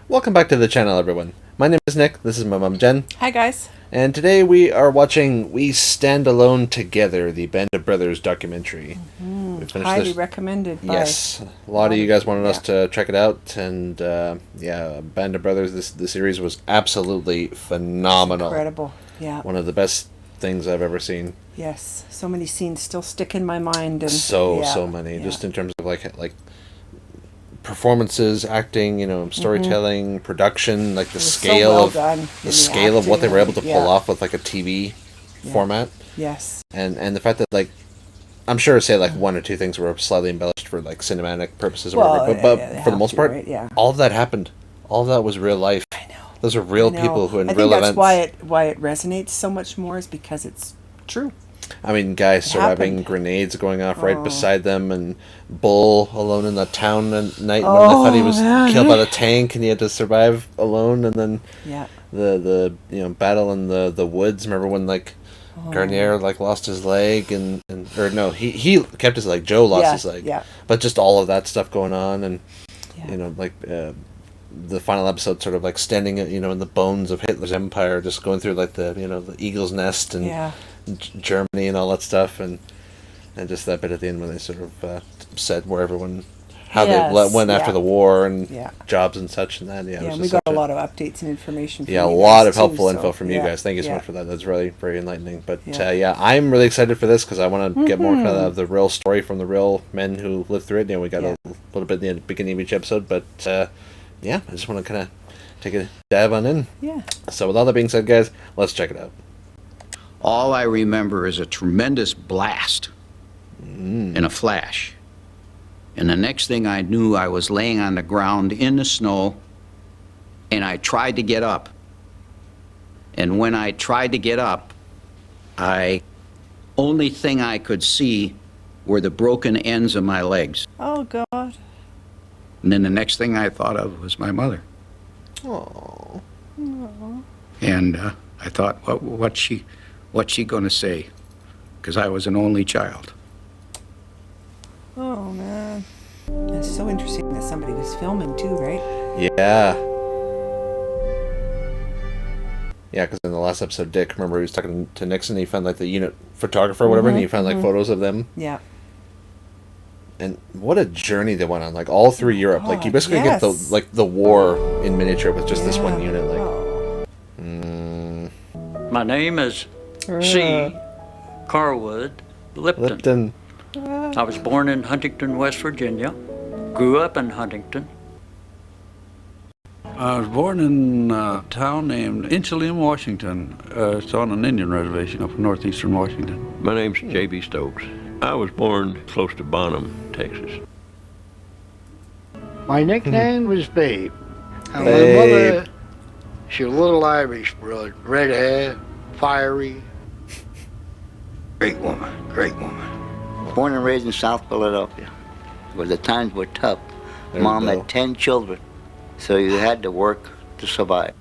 Welcome back to the channel, everyone. My name is Nick, this is my mom Jen, Hi guys. and today we are watching We Stand Alone Together, the Band of Brothers documentary. We finished Highly recommended by Yes, a lot of you guys wanted us to check it out, and yeah, Band of Brothers, the series was absolutely phenomenal. incredible. Yeah. One of the best things I've ever seen. Yes. So many scenes still stick in my mind and So many, just in terms of like performances, acting, storytelling, production, like the scale well of done the scale of what they were able to pull off with like a TV format. Yes. And the fact that like I'm sure say like one or two things were slightly embellished for like cinematic purposes or whatever, but for the most part, all of that happened. All of that was real life. I know. Those are real people who in I real think that's events. why it resonates so much more is because it's true. I mean, guys surviving grenades going off right beside them, and Bull alone in the town at night when they thought he was killed by the tank, and he had to survive alone. And then the battle in the woods. Remember when like Garnier like lost his leg, and or no, he kept his leg. Joe lost his leg. Yeah. But just all of that stuff going on, and the final episode sort of like standing in the bones of Hitler's empire, just going through like the eagle's nest and Germany and all that stuff, and just that bit at the end when they sort of said where everyone they went after the war and jobs and such, and that we got a lot of updates and information from a lot of helpful info from you guys. Thank you so much for that. That's really very enlightening. But I'm really excited for this because I want to get more kind of the real story from the real men who lived through it. We got a little bit in the beginning of each episode, but I just want to kind of take a dive on in. So with all that being said, guys, let's check it out. All I remember is a tremendous blast and a flash. And the next thing I knew, I was laying on the ground in the snow, and I tried to get up. And when I tried to get up, only thing I could see were the broken ends of my legs. Oh, God. And then the next thing I thought of was my mother. Oh. And I thought, what's she going to say? Because I was an only child. Oh, man. It's so interesting that somebody was filming, too, right? Yeah. Yeah, because in the last episode, Dick, remember he was talking to Nixon, he found like the unit photographer or whatever, and he found like photos of them. Yeah. And what a journey they went on, like all through Europe. Like you basically get the war in miniature with just this one unit. Like, My name is C. Carwood Lipton. I was born in Huntington, West Virginia. Grew up in Huntington. I was born in a town named Inchelium, Washington. It's on an Indian reservation up in northeastern Washington. My name's J.B. Stokes. I was born close to Bonham, Texas. My nickname was Babe. And my mother, she was a little Irish broad, red hair, fiery. Great woman, great woman. Born and raised in South Philadelphia, where the times were tough. Mom had 10 children, so you had to work to survive.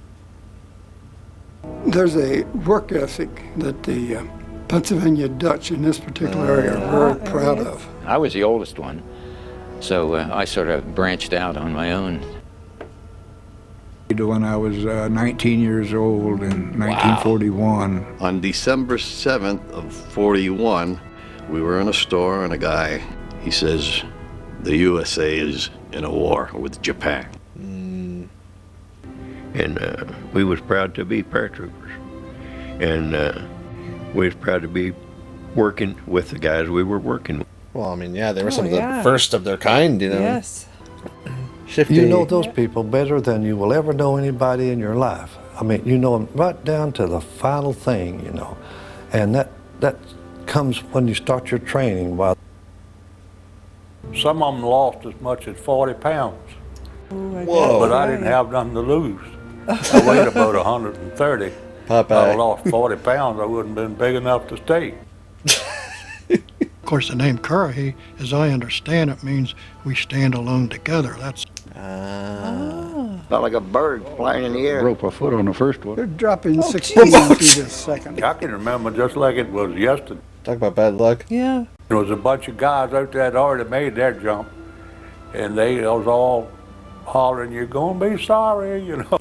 There's a work ethic that the Pennsylvania Dutch in this particular area are very proud of. I was the oldest one, so I sort of branched out on my own. When I was 19 years old in 1941. On December 7th of 41, we were in a store and a guy, he says, the USA is in a war with Japan. And we was proud to be paratroopers. And we was proud to be working with the guys we were working with. Well, I mean, they were some of the first of their kind, Yes. Shifty. You know those people better than you will ever know anybody in your life. I mean, you know them right down to the final thing, And that comes when you start your training. Some of them lost as much as 40 pounds. Whoa. But I didn't have nothing to lose. I weighed about 130. If I lost 40 pounds, I wouldn't have been big enough to stay. Of course, the name Currahee, as I understand it, means we stand alone together. That's Felt like a bird flying in the air. Broke my foot on the first one. They're dropping 16 into this second. I can remember just like it was yesterday. Talk about bad luck. Yeah. There was a bunch of guys out there that already made their jump, and they was all hollering, "You're gonna be sorry," you know.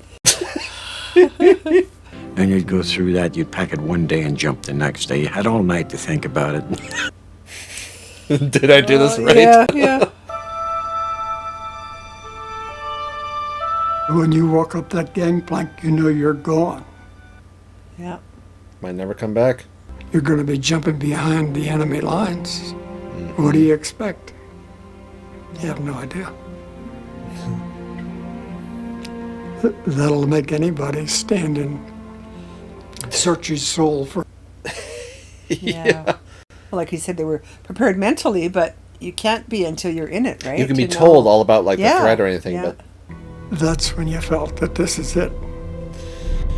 And you'd go through that, you'd pack it one day and jump the next day. You had all night to think about it. Did I do this right? Yeah. When you walk up that gangplank, you know you're gone. Yeah. Might never come back. You're going to be jumping behind the enemy lines. What do you expect? You have no idea. That'll make anybody stand and search his soul for. Yeah. Well, like you said, they were prepared mentally, but you can't be until you're in it, right? You can be told all about like the threat or anything, but That's when you felt that this is it.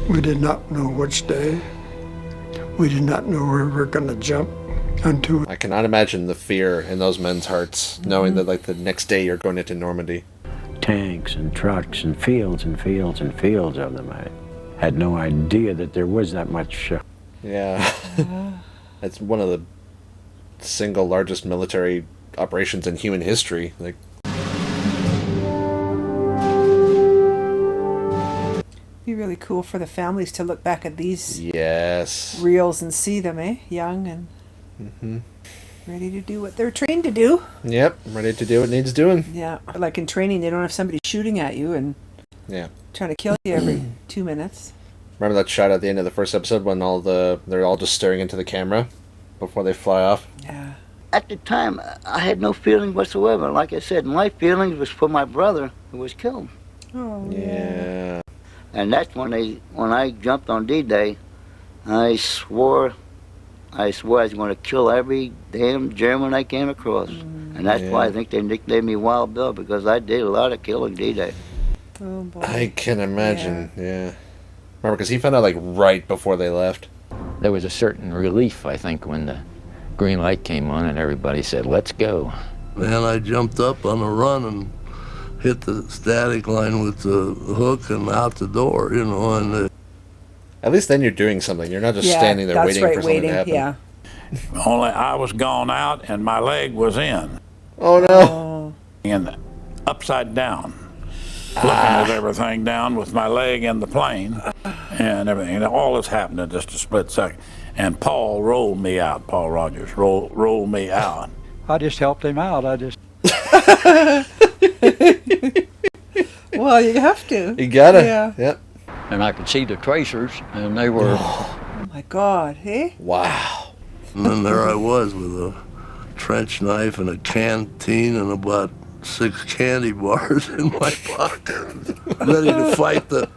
We did not know which day. We did not know where we were going to jump onto. I cannot imagine the fear in those men's hearts, knowing that like the next day you're going into Normandy. Tanks and trucks and fields and fields and fields of them. I had no idea that there was that much. Yeah. It's one of the single largest military operations in human history. Like, be really cool for the families to look back at these reels and see them, young and ready to do what they're trained to do. Yep, ready to do what needs doing. Yeah, like in training, they don't have somebody shooting at you and trying to kill you every 2 minutes. Remember that shot at the end of the first episode when they're all just staring into the camera before they fly off? Yeah. At the time, I had no feeling whatsoever. Like I said, my feelings was for my brother who was killed. Oh, yeah. And that's when I jumped on D-Day, I swore I was going to kill every damn German I came across. And that's why I think they nicknamed me Wild Bill, because I did a lot of killing D-Day. Oh, boy. I can imagine, yeah. Remember, because he found out like right before they left. There was a certain relief, I think, when the green light came on and everybody said, "Let's go." Man, I jumped up on a run and hit the static line with the hook and out the door, you know, and at least then you're doing something. You're not just standing there waiting for something to happen. Yeah. Only I was gone out and my leg was in. Oh no. And upside down. Looking at everything down with my leg in the plane and everything. And all this happened in just a split second. And Paul rolled me out. Paul Rogers rolled me out. I just helped him out. Well, you have to. You gotta. Yeah. Yep. And I could see the tracers, and they were... Oh, my God. Hey? Wow. And then there I was with a trench knife and a canteen and about 6 candy bars in my pocket, ready to fight the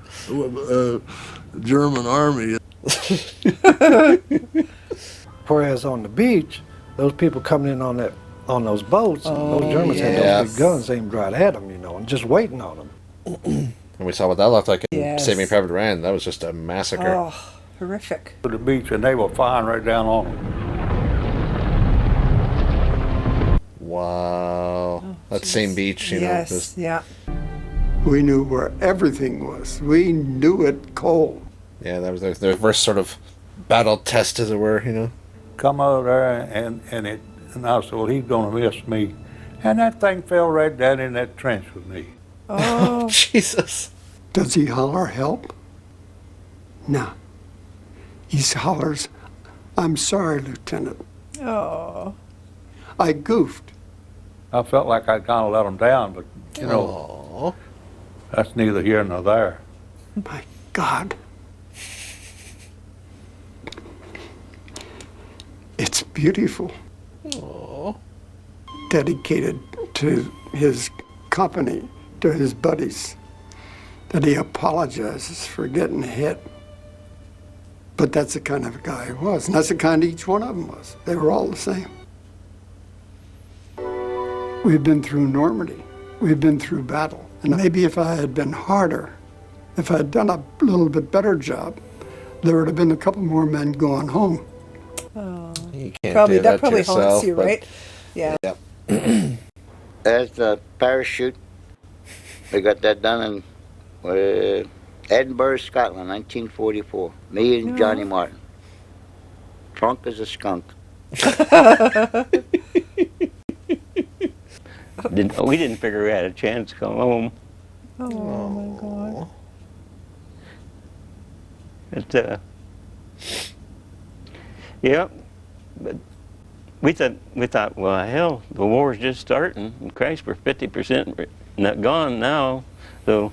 German army. Whereas on the beach, those people coming in on those boats, those Germans had those big guns aimed right at them, you know, and just waiting on them. And we saw what that looked like in Saving Private Ryan. That was just a massacre. Oh, horrific. To the beach, and they were firing right down on them. Wow. That same beach, you know. Just... yeah. We knew where everything was. We knew it cold. Yeah, that was their first sort of battle test, as it were, you know. Come over there, and I said, well, he's going to miss me. And that thing fell right down in that trench with me. Oh, Jesus. Does he holler help? No. He hollers, "I'm sorry, Lieutenant. Oh. I goofed." I felt like I'd kind of let him down, but, you know, that's neither here nor there. My God. It's beautiful. Aww. Dedicated to his company, to his buddies, that he apologizes for getting hit. But that's the kind of guy he was, and that's the kind each one of them was. They were all the same. We've been through Normandy. We've been through battle. And maybe if I had been harder, if I had done a little bit better job, there would have been a couple more men going home. Oh. You can't probably do that probably to yourself, haunts you, but... right? Yeah. Yep. As the parachute, we got that done in Edinburgh, Scotland, 1944. Me and Johnny Martin. Drunk as a skunk. We didn't figure we had a chance to come home. Oh my God. But, yeah, but we thought, well, hell, the war's just starting. And Christ, we're 50% not gone now, so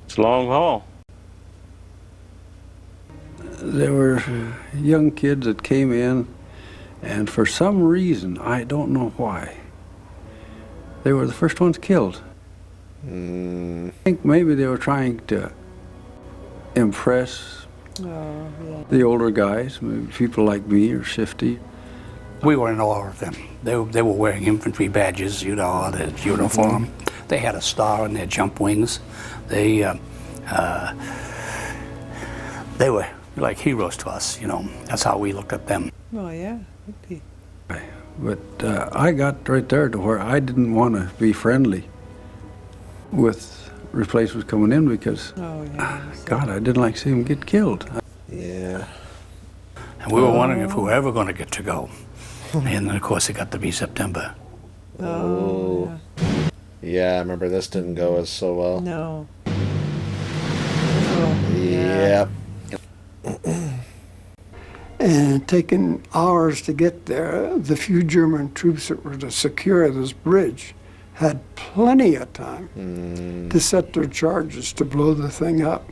it's a long haul. There were young kids that came in, and for some reason, I don't know why, they were the first ones killed. I think maybe they were trying to impress the older guys, maybe people like me or Shifty. We were in awe of them. They were wearing infantry badges, you know, their uniform. They had a star on their jump wings. They were like heroes to us, you know. That's how we looked at them. Oh yeah, would be. But I got right there to where I didn't want to be friendly with replacements coming in because, God, I didn't like seeing them get killed. Yeah. And we were wondering if we were ever going to get to go. And then, of course, it got to be September. Oh. Yeah, I remember this didn't go as so well. No. Yeah. And taking hours to get there, the few German troops that were to secure this bridge had plenty of time to set their charges to blow the thing up.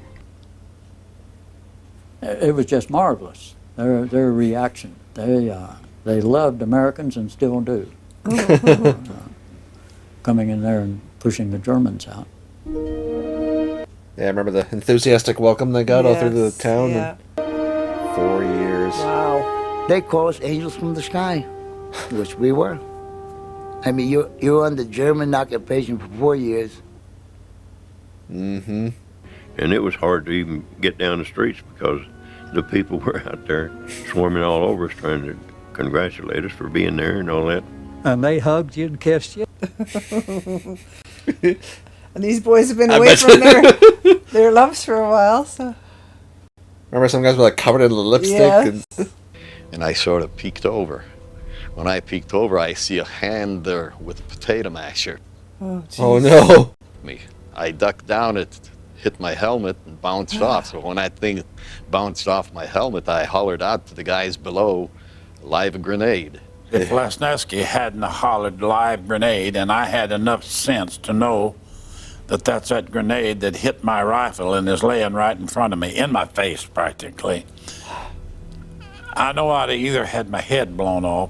It was just marvelous, their reaction. They loved Americans and still do. Coming in there and pushing the Germans out. Yeah, I remember the enthusiastic welcome they got all through the town. Yeah. 4 years. Wow. They call us angels from the sky, which we were. I mean, you were under German occupation for 4 years. Mm-hmm. And it was hard to even get down the streets because the people were out there swarming all over us trying to congratulate us for being there and all that. And they hugged you and kissed you. And these boys have been away from their loves for a while, so. Remember some guys were like covered in lipstick? Yes. And I sort of peeked over. When I peeked over, I see a hand there with a potato masher. Oh, geez. Oh no. I ducked down, it hit my helmet and bounced off. So when that thing bounced off my helmet, I hollered out to the guys below, live grenade. If Lesniewski hadn't hollered live grenade, and I had enough sense to know that that's that grenade that hit my rifle and is laying right in front of me, in my face practically, I know I'd have either had my head blown off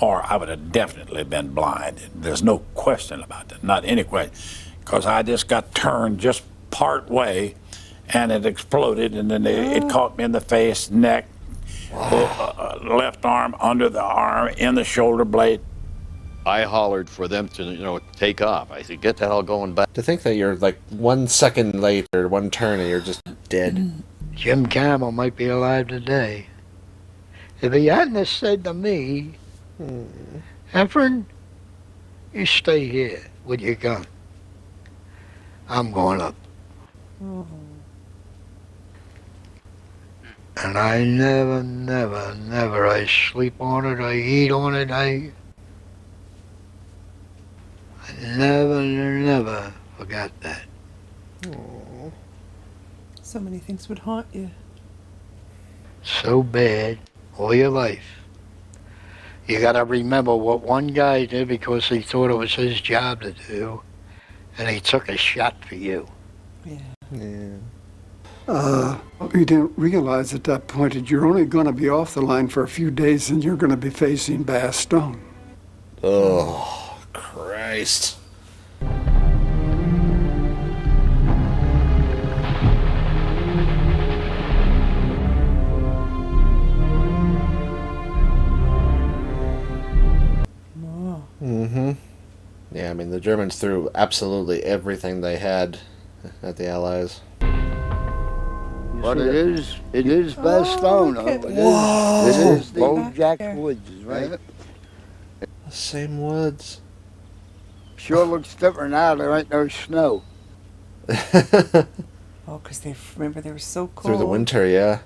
or I would have definitely been blind. There's no question about that, not any question, because I just got turned just part way and it exploded, and then it caught me in the face, neck, left arm, under the arm, in the shoulder blade. I hollered for them to, take off. I said, get the hell going back. To think that you're like 1 second late or one turn and you're just dead. Jim Campbell might be alive today. If he hadn't have said to me, Efren, you stay here with your gun. I'm going up. And I never, I sleep on it, I eat on it, I never forgot that. Aww. So many things would haunt you. So bad, all your life. You gotta remember what one guy did because he thought it was his job to do, and he took a shot for you. Yeah. We didn't realize at that point that you're only going to be off the line for a few days and you're going to be facing Bastogne. Oh, Christ. Mm-hmm. Yeah, I mean, the Germans threw absolutely everything they had at the Allies. But it is Bastogne. It is the old Jack's Woods, right? The same woods. Sure looks different now. There ain't no snow. Oh, because remember they were so cold. Through the winter, yeah.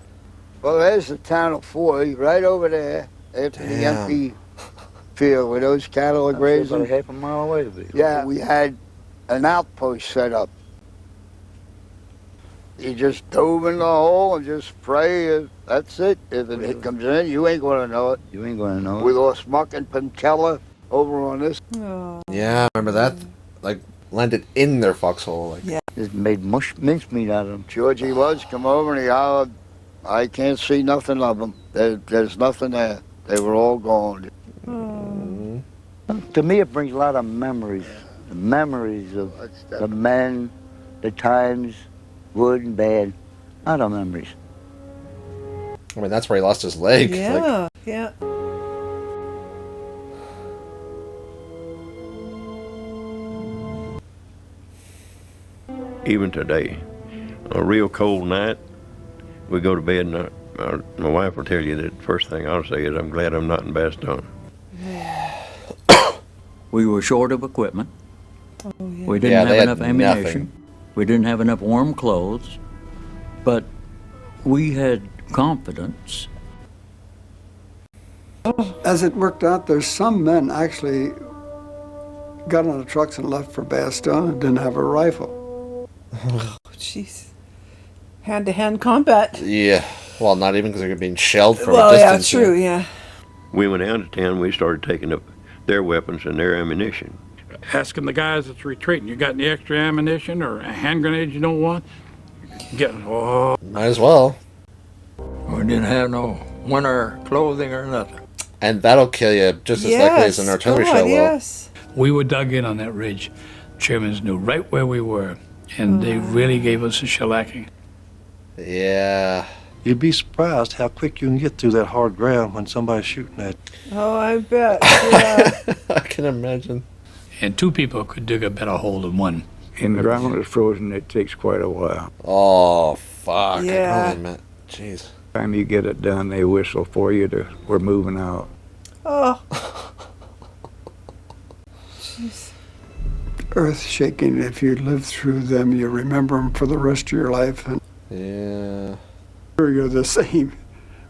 Well, there's the town of Foy right over there after the empty field where those cattle are grazing. About half a mile away to be. Yeah, we had an outpost set up You just dove in the hole and just pray. That's it. If it comes in, you ain't going to know it. You ain't going to know We it. lost Muck and Pentella over on this. Yeah, I remember that. Like, landed in their foxhole. Like. Yeah. Just made mincemeat out of them. Georgie was come over and he hollered, I can't see nothing of them. There's nothing there. They were all gone. To me, it brings a lot of memories. The memories of the men, the times, good and bad. A lot of memories. I mean, that's where he lost his leg. Yeah, yeah. Even today, a real cold night, we go to bed and my wife will tell you that the first thing I'll say is, I'm glad I'm not in Bastogne. We were short of equipment. Oh, yeah. We didn't have enough ammunition. We didn't have enough warm clothes. But we had confidence. As it worked out, there's some men actually got on the trucks and left for Bastogne and didn't have a rifle. Oh, jeez. Hand-to-hand combat. Yeah. Well, not even because they're being shelled from a Well, yeah, distance. true, yeah. We went out of town, we started taking up their weapons and their ammunition. Asking the guys that's retreating, you got any extra ammunition or a hand grenade you don't want? Might as well. We didn't have no winter clothing or nothing. And that'll kill you just as likely as an artillery shell will. Yes. We were dug in on that ridge. Germans knew right where we were, and they really gave us a shellacking. Yeah. You'd be surprised how quick you can get through that hard ground when somebody's shooting at you. Oh, I bet. Yeah. I can imagine. And two people could dig a better hole than one. And the ground is frozen, it takes quite a while. Oh, fuck. Yeah. I can only imagine. Jeez. By the time you get it done, they whistle for you we're moving out. Oh. Jeez. Earth shaking. If you live through them, you remember them for the rest of your life. And yeah. You're the same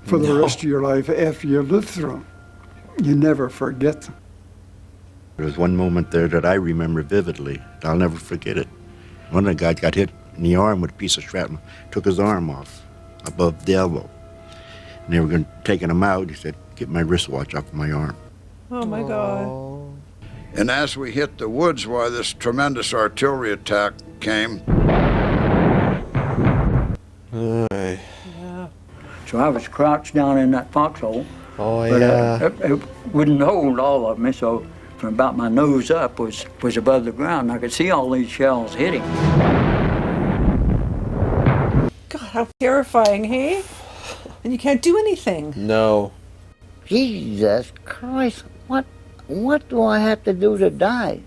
for the rest of your life after you live through them. You never forget them. There was one moment there that I remember vividly. I'll never forget it. One of the guys got hit in the arm with a piece of shrapnel, took his arm off above the elbow. And they were taking him out. He said, get my wristwatch off my arm. Oh, my God. And as we hit the woods, why this tremendous artillery attack came. Yeah. So I was crouched down in that foxhole. Oh, but, yeah. It wouldn't hold all of me, so from about my nose up was above the ground. I could see all these shells hitting. God, how terrifying, hey? And you can't do anything. No. Jesus Christ, what do I have to do to die?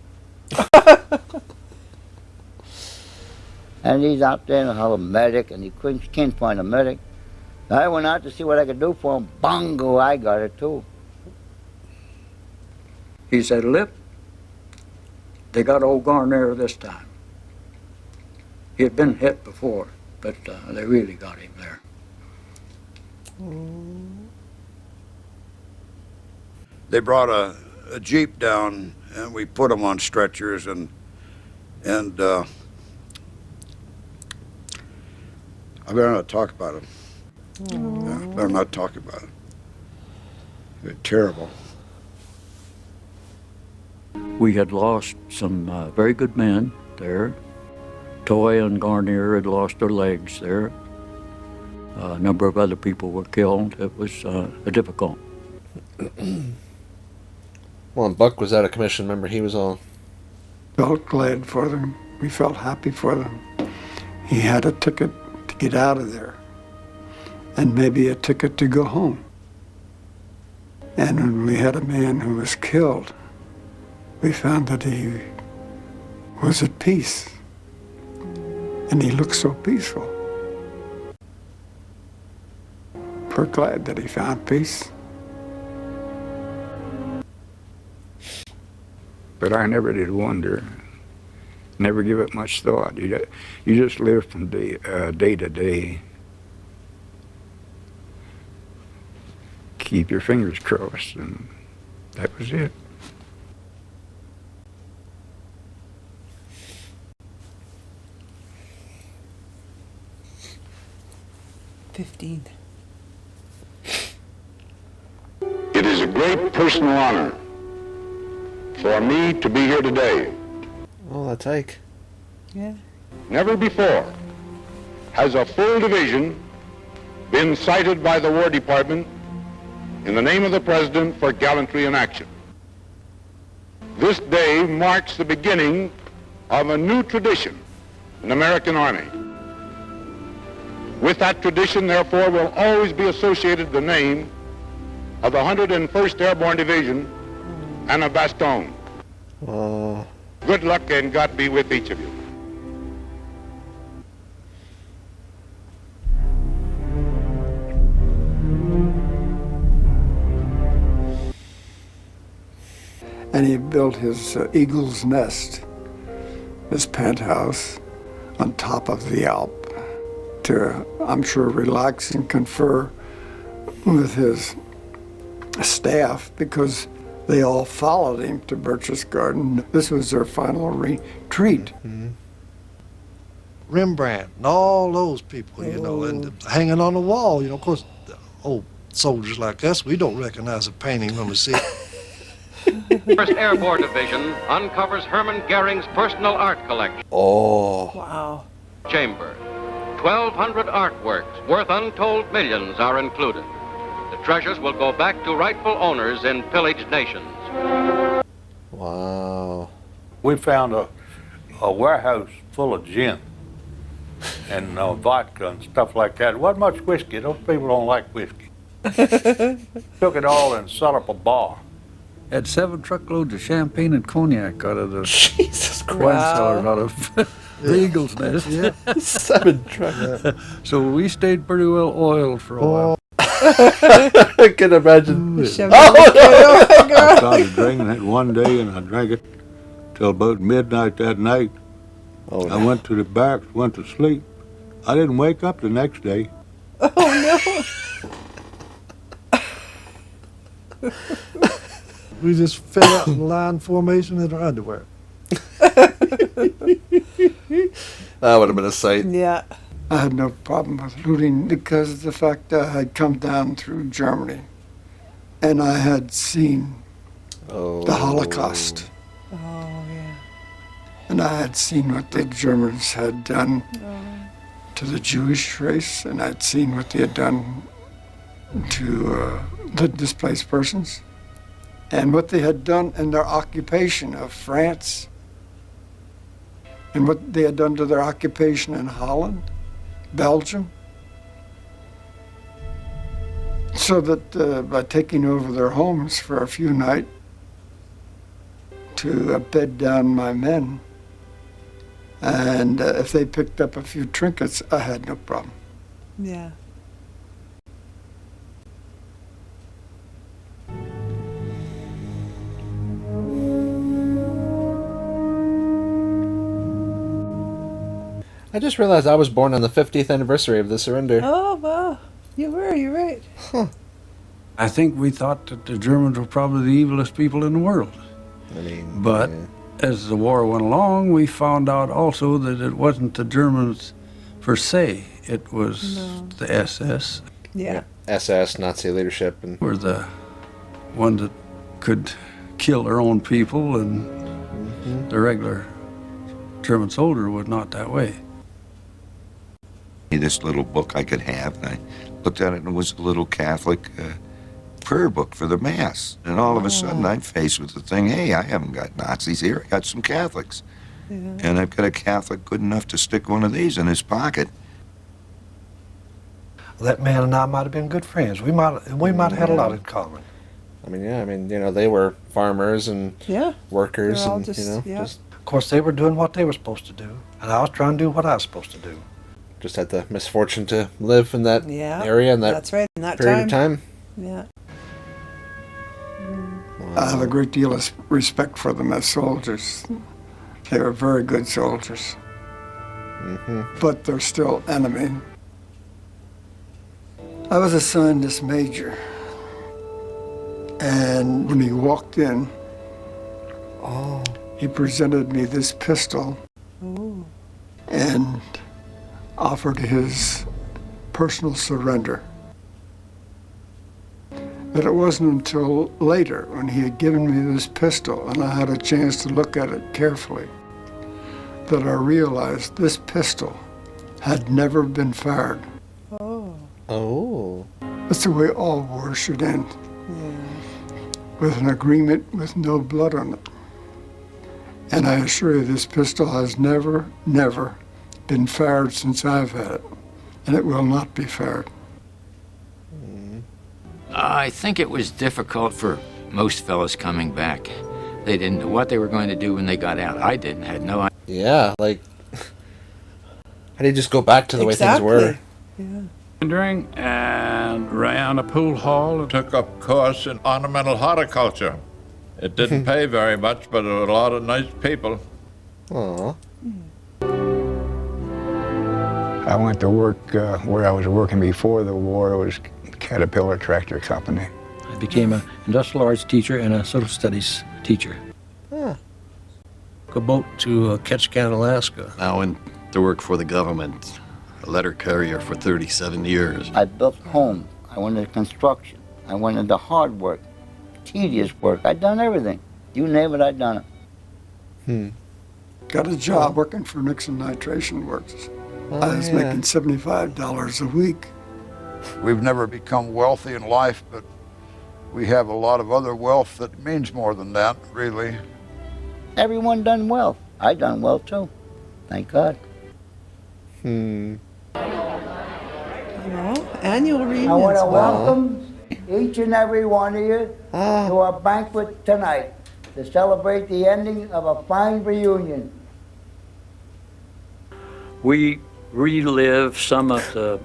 And he's out there and a medic, and he can't find a medic. I went out to see what I could do for him. Bongo, I got it too. He said, Lip, they got old Garnier this time. He had been hit before, but they really got him there. They brought a Jeep down and we put them on stretchers and I better not talk about it. Yeah, better not talk about it. They're terrible. We had lost some very good men there. Toy and Garnier had lost their legs there. A number of other people were killed. It was difficult. Well, and Buck was out of commission. Remember, he was all... Felt glad for them. We felt happy for them. He had a ticket to get out of there, and maybe a ticket to go home. And when we had a man who was killed, we found that he was at peace. And he looked so peaceful. We're glad that he found peace. But I never did wonder, never give it much thought. You just live from day to day. Keep your fingers crossed, and that was it. 15. It is a great personal honor for me to be here today. Oh, that's Ike. Yeah. Never before has a full division been cited by the War Department in the name of the President for gallantry in action. This day marks the beginning of a new tradition in the American Army. With that tradition, therefore, will always be associated the name of the 101st Airborne Division and of Bastogne. Good luck and God be with each of you. And he built his eagle's nest, his penthouse, on top of the Alp to, I'm sure, relax and confer with his staff, because they all followed him to Birch's Garden. This was their final retreat. Rembrandt and all those people, you know, and hanging on the wall, you know, of course, old soldiers like us, we don't recognize a painting when we see it. First Airborne Division uncovers Hermann Goering's personal art collection. Oh. Wow. Chamber. 1,200 artworks worth untold millions are included. The treasures will go back to rightful owners in pillaged nations. Wow. We found a warehouse full of gin and vodka and stuff like that. It wasn't much whiskey. Those people don't like whiskey. Took it all and set up a bar. Had 7 truckloads of champagne and cognac out of the Jesus Christ. wine cellar out of the Eagle's Nest. Yeah. 7 truckloads. So we stayed pretty well oiled for a while. I can imagine. I started drinking it one day, and I drank it till about midnight that night. I went to the barracks, went to sleep. I didn't wake up the next day. Oh, no. We just fell out in line formation in our underwear. That would have been a sight. Yeah. I had no problem with looting because of the fact that I had come down through Germany and I had seen the Holocaust. Oh, yeah. And I had seen what the Germans had done to the Jewish race, and I'd seen what they had done to the displaced persons, and what they had done in their occupation of France, and what they had done to their occupation in Holland, Belgium. So that by taking over their homes for a few nights to bed down my men, and if they picked up a few trinkets, I had no problem. Yeah. I just realized I was born on the 50th anniversary of the surrender. Oh, wow. You're right. Huh. I think we thought that the Germans were probably the evilest people in the world. I mean, but as the war went along, we found out also that it wasn't the Germans per se. It was the SS. Yeah. SS, Nazi leadership. And were the one that could kill their own people, and the regular German soldier was not that way. This little book I could have, and I looked at it, and it was a little Catholic prayer book for the Mass. And all of a sudden, I'm faced with the thing, hey, I haven't got Nazis here, I got some Catholics. Yeah. And I've got a Catholic good enough to stick one of these in his pocket. That man and I might have been good friends. We might have had a lot in common. I mean, you know, they were farmers and workers, and just. Of course, they were doing what they were supposed to do, and I was trying to do what I was supposed to do. Just had the misfortune to live in that area in that that's right, in that period of time. Yeah. Wow. I have a great deal of respect for them as soldiers. They were very good soldiers. But they're still enemy. I was assigned this major, and when he walked in, he presented me this pistol and offered his personal surrender. But it wasn't until later, when he had given me this pistol and I had a chance to look at it carefully, that I realized this pistol had never been fired. Oh. That's the way all wars should end. With an agreement with no blood on it. And I assure you, this pistol has never, never been fired since I've had it. And it will not be fired. I think it was difficult for most fellas coming back. They didn't know what they were going to do when they got out. I didn't, had no idea. Yeah, like, how do you just go back to the way things were? During and ran a pool hall and took up course in ornamental horticulture. It didn't pay very much, but there were a lot of nice people. Aww. I went to work where I was working before the war. It was Caterpillar Tractor Company. I became an industrial arts teacher and a social studies teacher. A boat to Ketchikan, Alaska. I went to work for the government, a letter carrier for 37 years. I built homes. I went into construction. I went into hard work, tedious work. I'd done everything. You name it, I'd done it. Got a job working for Nixon Nitration Works. I was making $75 a week. We've never become wealthy in life, but we have a lot of other wealth that means more than that, really. Everyone done well. I done well too. Thank God. Well, annual reunions. I want to wow. welcome each and every one of you to our banquet tonight to celebrate the ending of a fine reunion. We relive some of the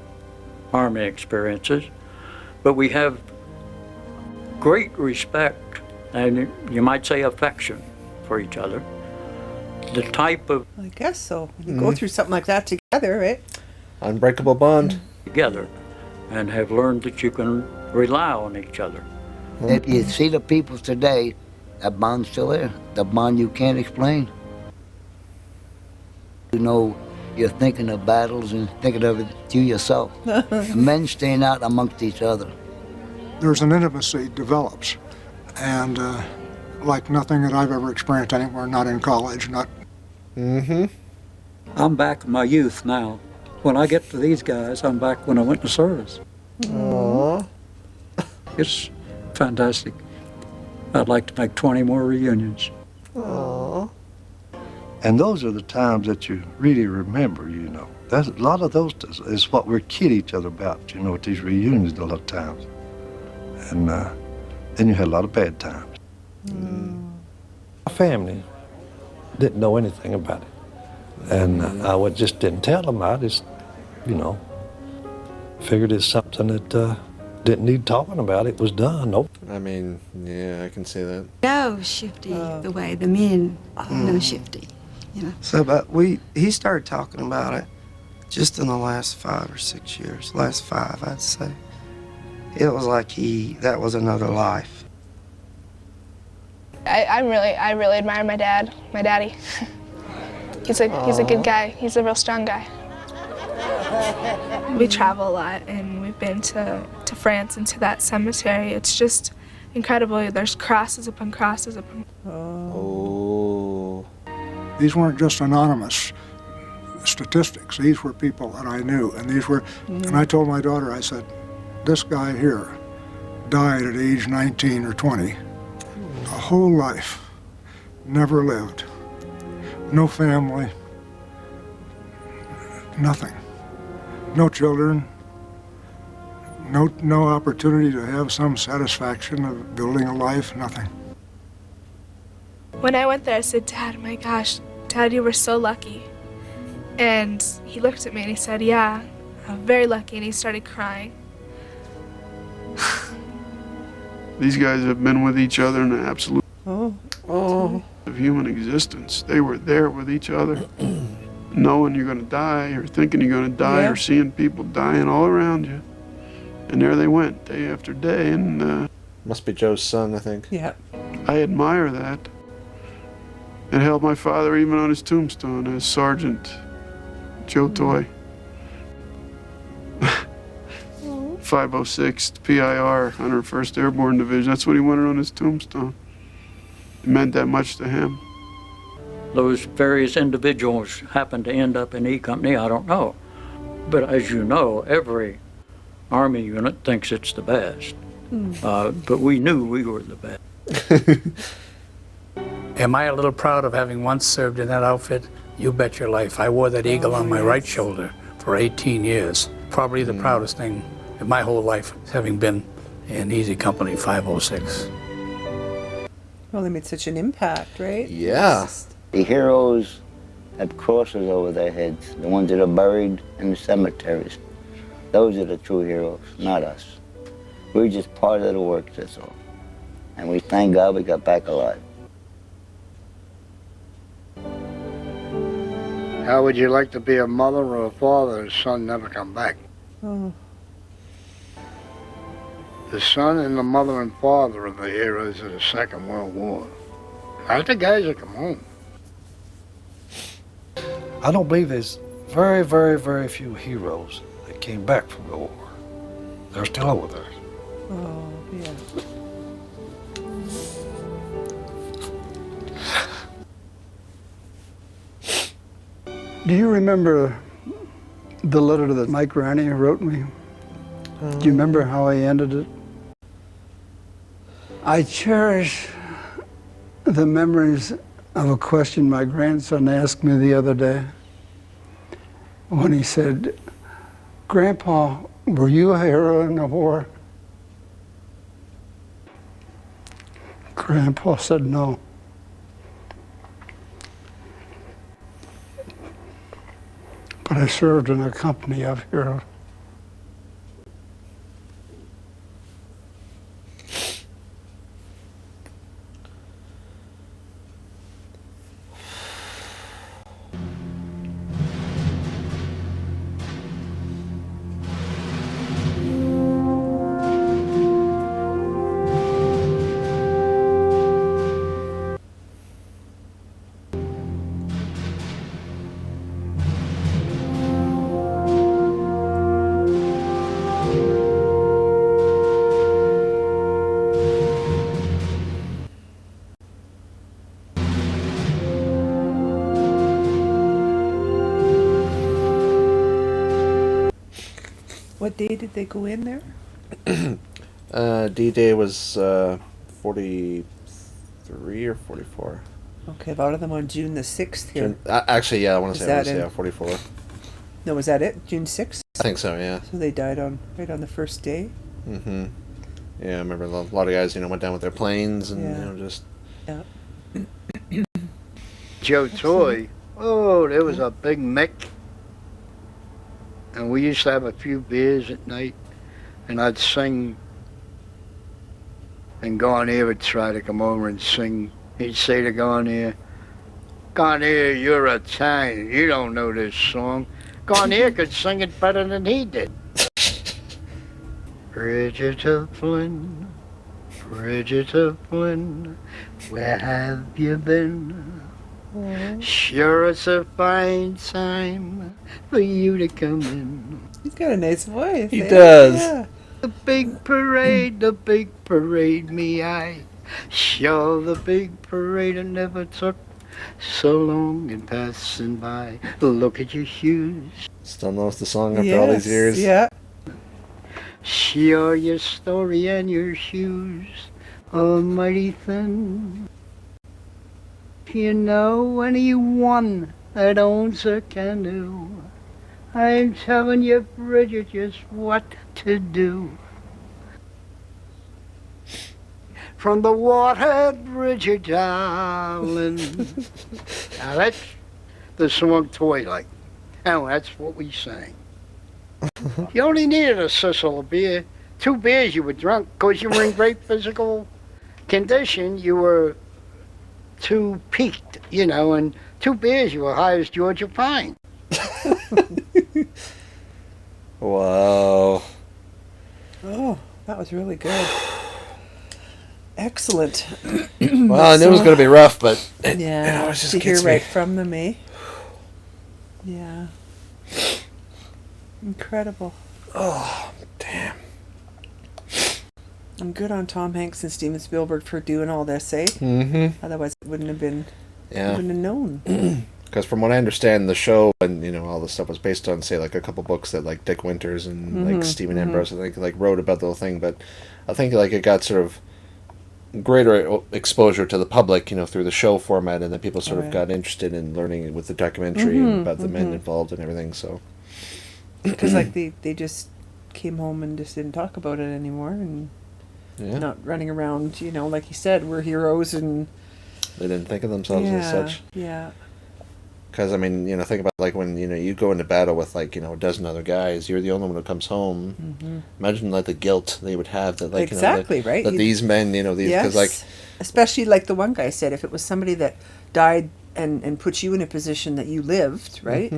Army experiences, but we have great respect and you might say affection for each other. The type of... I guess so. You go through something like that together, right? Unbreakable bond. Together, and have learned that you can rely on each other. If you see the people today, that bond's still there. The bond you can't explain. You know, you're thinking of battles and thinking of it to yourself. Men staying out amongst each other. There's an intimacy develops, and like nothing that I've ever experienced anywhere, not in college, not... I'm back in my youth now. When I get to these guys, I'm back when I went to service. Aww. It's fantastic. I'd like to make 20 more reunions. Aww. And those are the times that you really remember, you know. That's, a lot of those is what we kid each other about, you know, at these reunions a lot of times. And then you had a lot of bad times. My family didn't know anything about it. And I just didn't tell them. I just, you know, figured it's something that didn't need talking about. It was done. Nope. I mean, yeah, I can see that. No Shifty the way the men know Shifty, you know. So, but he started talking about it just in the last 5 or 6 years. Last 5, I'd say. It was like that was another life. I really admire my daddy. He's a good guy. He's a real strong guy. We travel a lot, and we've been to France and to that cemetery. It's just incredible. There's crosses upon crosses upon. Oh. These weren't just anonymous statistics. These were people that I knew, and these were. And I told my daughter, I said, "This guy here died at age 19 or 20. A whole life, never lived. No family, nothing. No children, no opportunity to have some satisfaction of building a life, nothing." When I went there, I said, "Dad, my gosh, Dad, you were so lucky." And he looked at me and he said, "Yeah, I'm very lucky," and he started crying. These guys have been with each other in an absolute of human existence. They were there with each other, knowing you're going to die, or thinking you're going to die, or seeing people dying all around you. And there they went, day after day. And must be Joe's son, I think. Yeah. I admire that. It held my father even on his tombstone as Sergeant Joe Toy. 506th PIR, 101st Airborne Division. That's what he wanted on his tombstone. It meant that much to him. Those various individuals happened to end up in E Company, I don't know. But as you know, every Army unit thinks it's the best. But we knew we were the best. Am I a little proud of having once served in that outfit? You bet your life. I wore that eagle on my right shoulder for 18 years. Probably the proudest thing in my whole life, having been in Easy Company 506. Well, they made such an impact, right? Yeah. The heroes have crosses over their heads, the ones that are buried in the cemeteries. Those are the true heroes, not us. We're just part of the work, that's all. And we thank God we got back alive. How would you like to be a mother or a father whose son never come back? Oh. The son and the mother and father are the heroes of the Second World War. Not the guys that come home. I don't believe there's very, very, very few heroes that came back from the war. They're still over there. Oh, yeah. Do you remember the letter that Mike Ranney wrote me? Do you remember how he ended it? I cherish the memories of a question my grandson asked me the other day when he said, "Grandpa, were you a hero in the war?" Grandpa said no. But I served in a company of heroes. What day did they go in there? D-Day was 43 or 44. Okay, a lot of them on June the 6th here. Actually, yeah, I want to say 44. No, was that it? June 6th? I think so, yeah. So they died right on the first day? Mm-hmm. Yeah, I remember a lot of guys, went down with their planes and, just... Yeah. Joe Toy, oh, there was a big Mick. And we used to have a few beers at night, and I'd sing, and Garnier would try to come over and sing. He'd say to Garnier, "Garnier, you're Italian, you don't know this song." Garnier could sing it better than he did. Bridget of Flynn, Bridget of Flynn, where have you been? Sure, it's a fine time for you to come in. He's got a nice voice. He does. Yeah. The big parade, me eye. Sure, the big parade I never took so long in passing by. Look at your shoes. Still knows the song after all these years. Yeah. Sure, your story and your shoes are mighty thin. You know anyone that owns a canoe? I'm telling you, Bridget, just what to do. From the water, Bridget, darling. Now that's the song Toy like. Now that's what we sang. You only needed a sissel of beer. 2 beers you were drunk because you were in great physical condition. You were too peaked, and 2 beers you were high as Georgia Pine. Wow. Oh, that was really good. Excellent. Well, I knew it was going to be rough, but yeah, it just to hear gets right me. from them, eh? Yeah. Incredible. Oh, damn. And good on Tom Hanks and Steven Spielberg for doing all this, eh? Mm-hmm. Otherwise, it wouldn't have been. Yeah. Wouldn't have known. Because from what I understand, the show and all this stuff was based on, say, like a couple books that like Dick Winters and like Stephen Ambrose, I think, like wrote about the whole thing. But I think like it got sort of greater exposure to the public, through the show format, and then people sort of got interested in learning with the documentary and about the men involved and everything. So because like they just came home and just didn't talk about it anymore, and not running around, like you said, we're heroes, and they didn't think of themselves as such. Yeah. Because, I mean, think about, like, when, you go into battle with, like, a dozen other guys, you're the only one who comes home. Imagine, like, the guilt they would have that, like, exactly, right? That these men, these, because, like... Especially, like the one guy said, if it was somebody that died and put you in a position that you lived, right?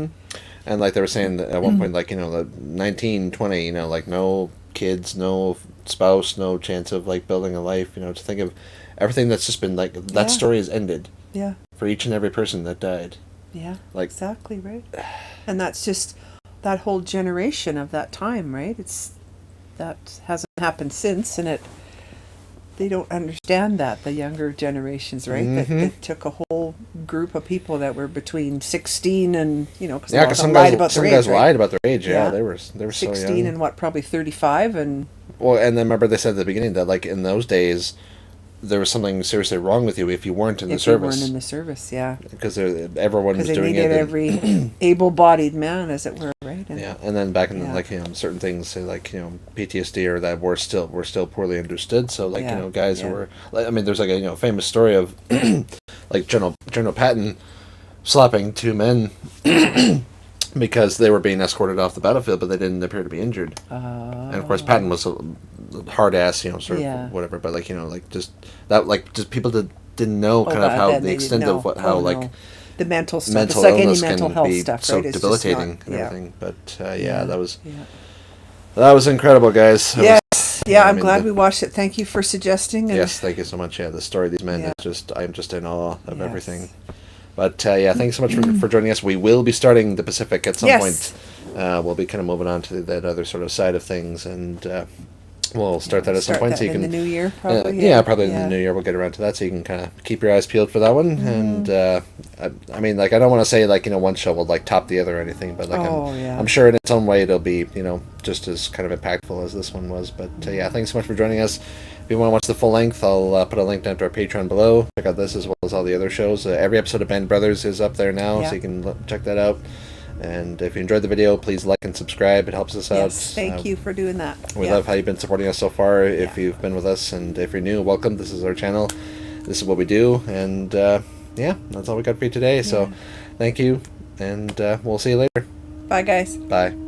And, like, they were saying that at one point, like, the 19, 20, like, no kids, no spouse, no chance of, like, building a life, to think of everything that's just been, like, that story has ended. Yeah. For each and every person that died. Yeah, like, exactly, right? And that's just that whole generation of that time, right? That hasn't happened since, and they don't understand that, the younger generations, right? That took a whole group of people that were between 16 and, because some guys lied about their age, they were 16 so young. And probably 35, and... Well, and then remember they said at the beginning that, like, in those days... there was something seriously wrong with you if you weren't in the service. If you weren't in the service, yeah. Because everyone was doing it. Because they needed every able-bodied man, as it were, right? And and then back in like certain things, say like PTSD or that were still poorly understood. So like guys who were, I mean, there's like a famous story of like General Patton slapping two men. Because they were being escorted off the battlefield, but they didn't appear to be injured. And of course, Patton was a hard ass, sort of whatever. But like like just that, like just people didn't know kind of how the extent of like the mental stuff. It's like any mental health be stuff, so right? It's debilitating and everything. But that was incredible, guys. I'm glad we watched it. Thank you for suggesting. Yes, thank you so much. Yeah, the story of these men is just, I'm just in awe of everything. But thanks so much for joining us. We will be starting the Pacific at some point. We'll be kind of moving on to that other sort of side of things, and we'll start that at some point. So you can in the new year, probably. Probably in the new year we'll get around to that. So you can kind of keep your eyes peeled for that one. And I mean, like, I don't want to say like one show will like top the other or anything, but like I'm sure in its own way it'll be just as kind of impactful as this one was. But thanks so much for joining us. If you want to watch the full length, I'll put a link down to our Patreon below. Check out this as well as all the other shows. Every episode of Band Brothers is up there now, so you can check that out. And if you enjoyed the video, please like and subscribe. It helps us out. Yes, thank you for doing that. We love how you've been supporting us so far. If you've been with us, and if you're new, welcome. This is our channel. This is what we do. And that's all we got for you today. So thank you, and we'll see you later. Bye, guys. Bye.